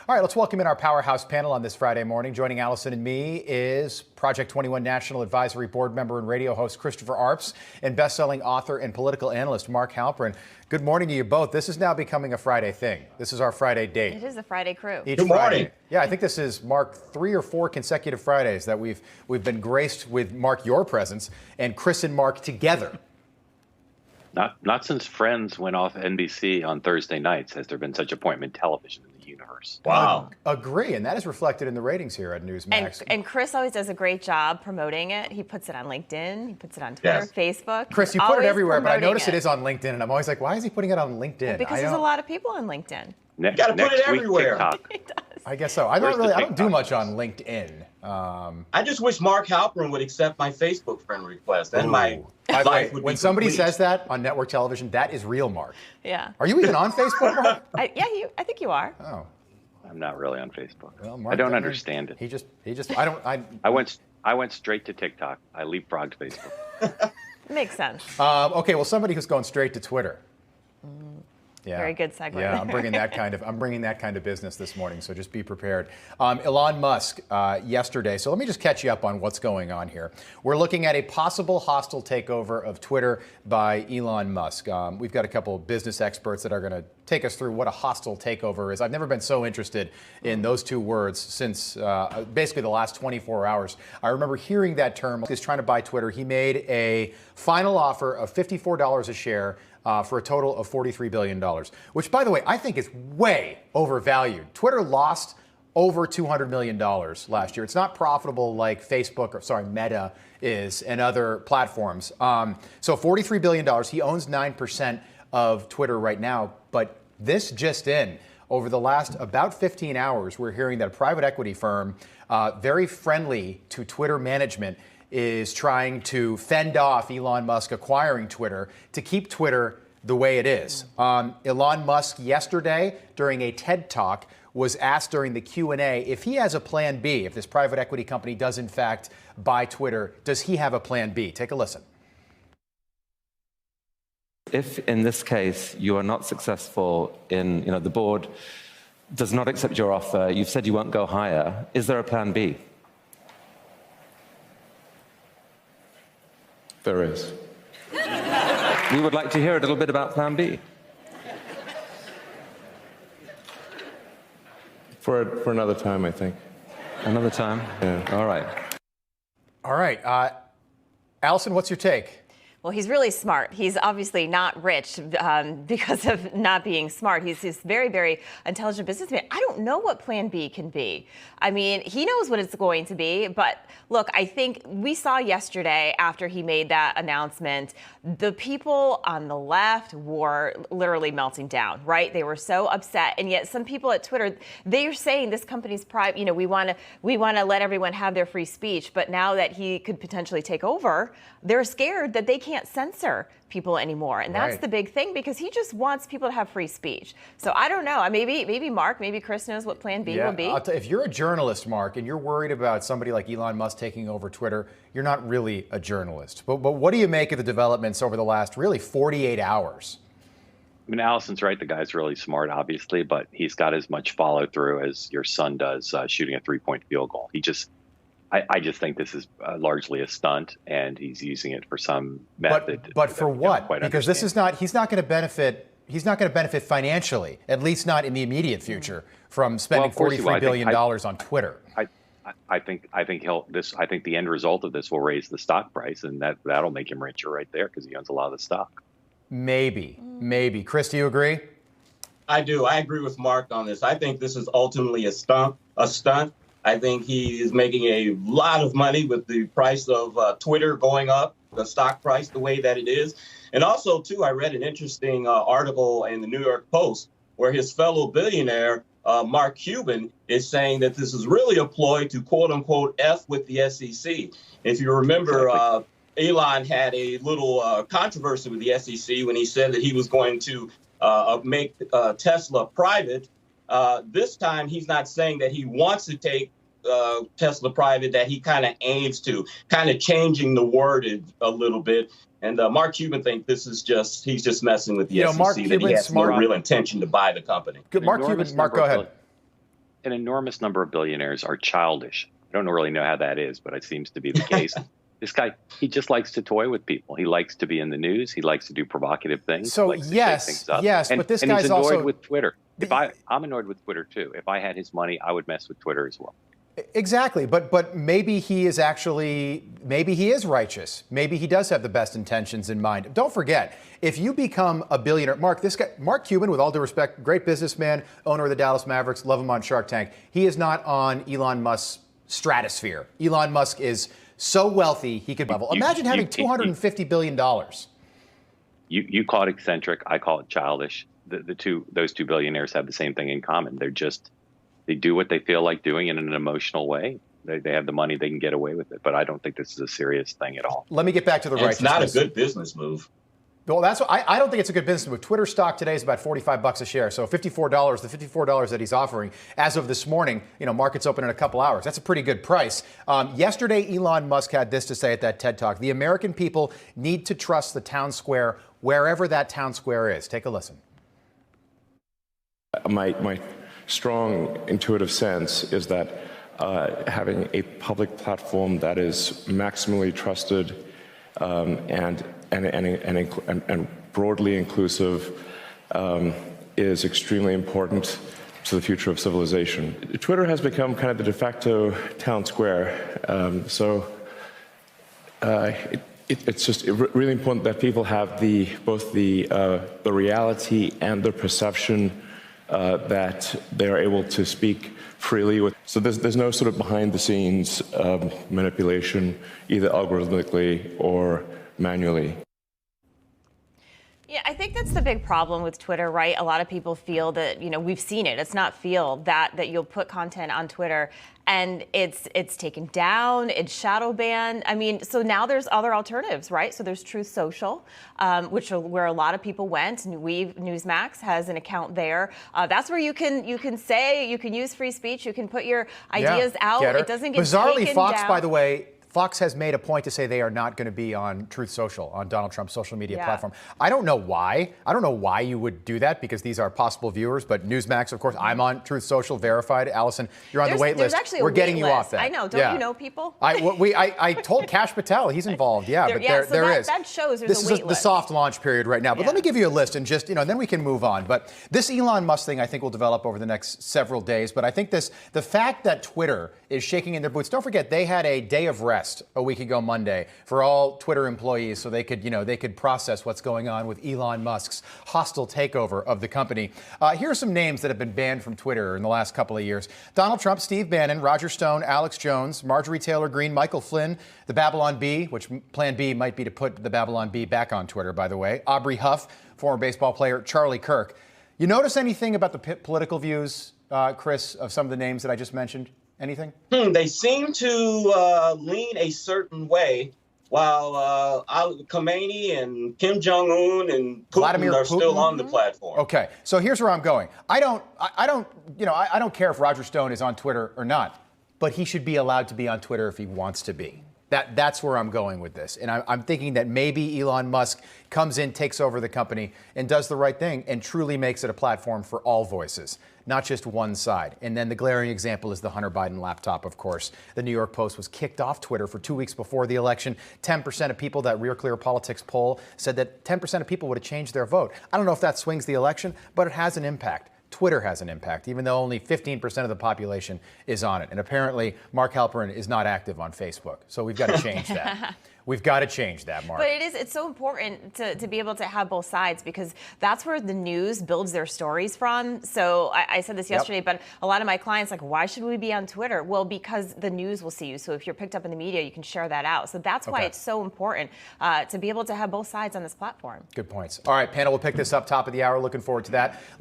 All right, let's welcome in our powerhouse panel on this Friday morning. Joining Allison and me is Project 21 National Advisory Board member and radio host Christopher Arps and best-selling author and political analyst Mark Halperin. Good morning to you both. This is now becoming a Friday thing. This is our Friday date. It is a Friday crew. Each Good Friday. morning. Yeah, I think this is, Mark, 3 or 4 consecutive Fridays that we've been graced with, Mark, your presence, and Chris and Mark together. Not since Friends went off NBC on Thursday nights has there been such appointment television in the universe. Wow. Agree, and that is reflected in the ratings here at Newsmax. And Chris always does a great job promoting it. He puts it on LinkedIn. He puts it on Twitter, Facebook. Chris, you He's put it always everywhere, but I promoting notice it is on LinkedIn, and I'm always like, why is he putting it on LinkedIn? Well, because there's a lot of people on LinkedIn. You got to put it everywhere. TikTok. He does. I guess so. I don't do much on LinkedIn. I just wish Mark Halperin would accept my Facebook friend request. Then my life would be when somebody complete. says that on network television, that is real, Mark. Yeah. Are you even on Facebook, Mark? I think you are. Oh, I'm not really on Facebook. well, Mark, I don't understand it. He just. I went straight to TikTok. I leapfrogged Facebook. Makes sense. Okay, well, somebody who's going straight to Twitter. Yeah. Very good segue. Yeah, I'm bringing that kind of business this morning, so just be prepared. Elon Musk yesterday. So let me just catch you up on what's going on here. We're looking at a possible hostile takeover of Twitter by Elon Musk. We've got a couple of business experts that are going to take us through what a hostile takeover is. I've never been so interested in those two words since basically the last 24 hours. I remember hearing that term. He's trying to buy Twitter. He made a final offer of $54 a share. For a total of $43 billion, which, by the way, I think is way overvalued. Twitter lost over $200 million last year. It's not profitable like Meta is and other platforms. So $43 billion. He owns 9% of Twitter right now. But this just in, over the last about 15 hours, we're hearing that a private equity firm, very friendly to Twitter management, is trying to fend off Elon Musk acquiring Twitter to keep Twitter the way it is. Elon Musk yesterday during a TED Talk was asked during the Q&A if he has a plan B, if this private equity company does in fact buy Twitter, does he have a plan B? Take a listen. If in this case you are not successful in, the board does not accept your offer, you've said you won't go higher, is there a plan B? There is. We would like to hear a little bit about Plan B. For another time, I think. Another time? Yeah. All right. Allison, what's your take? Well, he's really smart. He's obviously not rich because of not being smart. He's this very, very intelligent businessman. I don't know what plan B can be. I mean, he knows what it's going to be. But look, I think we saw yesterday after he made that announcement, the people on the left were literally melting down, right? They were so upset. And yet some people at Twitter, they're saying this company's private, we want to let everyone have their free speech. But now that he could potentially take over, they're scared that they can't censor people anymore. And that's the big thing, because he just wants people to have free speech. So I don't know. Maybe Mark, maybe Chris knows what plan B will be. If you're a journalist, Mark, and you're worried about somebody like Elon Musk taking over Twitter, you're not really a journalist. But what do you make of the developments over the last really 48 hours? I mean, Allison's right. The guy's really smart, obviously, but he's got as much follow through as your son does shooting a 3-point field goal. I just think this is largely a stunt, and he's using it for some method. But for what? Because this is not. He's not going to benefit. He's not going to benefit financially, at least not in the immediate future, from spending $43 billion on Twitter. I think the end result of this will raise the stock price, and that'll make him richer right there because he owns a lot of the stock. Maybe. Chris, do you agree? I do. I agree with Mark on this. I think this is ultimately a stunt. I think he is making a lot of money with the price of Twitter going up, the stock price the way that it is. And also, too, I read an interesting article in the New York Post where his fellow billionaire, Mark Cuban, is saying that this is really a ploy to, quote unquote, F with the SEC. If you remember, Elon had a little controversy with the SEC when he said that he was going to make Tesla private. This time, he's not saying that he wants to take Tesla private, that he kind of aims to, kind of changing the wordage a little bit. And Mark Cuban thinks this is he's just messing with the SEC, Mark that he Cuban's has no real intention to buy the company. Mark, go ahead. an enormous number of billionaires are childish. I don't really know how that is, but it seems to be the case. This guy, he just likes to toy with people. He likes to be in the news. He likes to do provocative things. So he likes to shake things up. but this and guy's he's annoyed also with Twitter. I'm annoyed with Twitter too. If I had his money, I would mess with Twitter as well. Exactly, but maybe he is righteous. Maybe he does have the best intentions in mind. Don't forget, if you become a billionaire, Mark Cuban, with all due respect, great businessman, owner of the Dallas Mavericks, love him on Shark Tank. He is not on Elon Musk's stratosphere. Elon Musk is so wealthy he could level. Imagine having $250 billion. You call it eccentric. I call it childish. Those two billionaires have the same thing in common. They do what they feel like doing in an emotional way. They have the money, they can get away with it. But I don't think this is a serious thing at all. Let me get back to the righteousness. It's not a good business move. Well, that's what I don't think it's a good business move. Twitter stock today is about $45 a share. So $54, the $54 that he's offering as of this morning, market's open in a couple hours. That's a pretty good price. Yesterday, Elon Musk had this to say at that TED Talk. The American people need to trust the town square wherever that town square is. Take a listen. My strong intuitive sense is that having a public platform that is maximally trusted and broadly inclusive is extremely important to the future of civilization. Twitter has become kind of the de facto town square, it's just really important that people have both the reality and the perception that they are able to speak freely with. So there's no sort of behind-the-scenes manipulation, either algorithmically or manually. Yeah, I think that's the big problem with Twitter, right? A lot of people feel that, we've seen it. It's not feel that you'll put content on Twitter and it's taken down, it's shadow banned. I mean, so now there's other alternatives, right? So there's Truth Social, which are where a lot of people went. Newsmax has an account there. That's where you can use free speech. You can put your ideas out. It doesn't get bizarrely taken Fox, down. by the way. Fox has made a point to say they are not going to be on Truth Social, on Donald Trump's social media platform. I don't know why. I don't know why you would do that, because these are possible viewers. But Newsmax, of course, I'm on Truth Social, verified. Allison, you're on the wait list. We're getting you off that. I know. Don't you know people? I told Kash Patel he's involved. Yeah, but there is. That shows there's this a wait is the soft launch period right now. But let me give you a list and just, then we can move on. But this Elon Musk thing, I think, will develop over the next several days. But I think the fact that Twitter is shaking in their boots. Don't forget, they had a day of rest a week ago Monday for all Twitter employees, so they could process what's going on with Elon Musk's hostile takeover of the company. Here are some names that have been banned from Twitter in the last couple of years: Donald Trump, Steve Bannon, Roger Stone, Alex Jones, Marjorie Taylor Greene, Michael Flynn, the Babylon Bee, which Plan B might be to put the Babylon Bee back on Twitter, by the way, Aubrey Huff, former baseball player, Charlie Kirk. You notice anything about the political views, Chris, of some of the names that I just mentioned? Anything? They seem to lean a certain way, while Khomeini and Kim Jong-un and Putin are still on the platform. Okay, so here's where I'm going. I don't care if Roger Stone is on Twitter or not, but he should be allowed to be on Twitter if he wants to be. That's where I'm going with this. And I'm thinking that maybe Elon Musk comes in, takes over the company, and does the right thing and truly makes it a platform for all voices, not just one side. And then the glaring example is the Hunter Biden laptop, of course. The New York Post was kicked off Twitter for 2 weeks before the election. 10% of people, that Real Clear Politics poll said that 10% of people would have changed their vote. I don't know if that swings the election, but it has an impact. Twitter has an impact, even though only 15% of the population is on it. And apparently, Mark Halperin is not active on Facebook. So we've got to change that. We've got to change that, Mark. But it's so important to be able to have both sides, because that's where the news builds their stories from. So I said this yesterday, but a lot of my clients why should we be on Twitter? Well, because the news will see you. So if you're picked up in the media, you can share that out. So that's why it's so important to be able to have both sides on this platform. Good points. All right, panel, we'll pick this up top of the hour. Looking forward to that.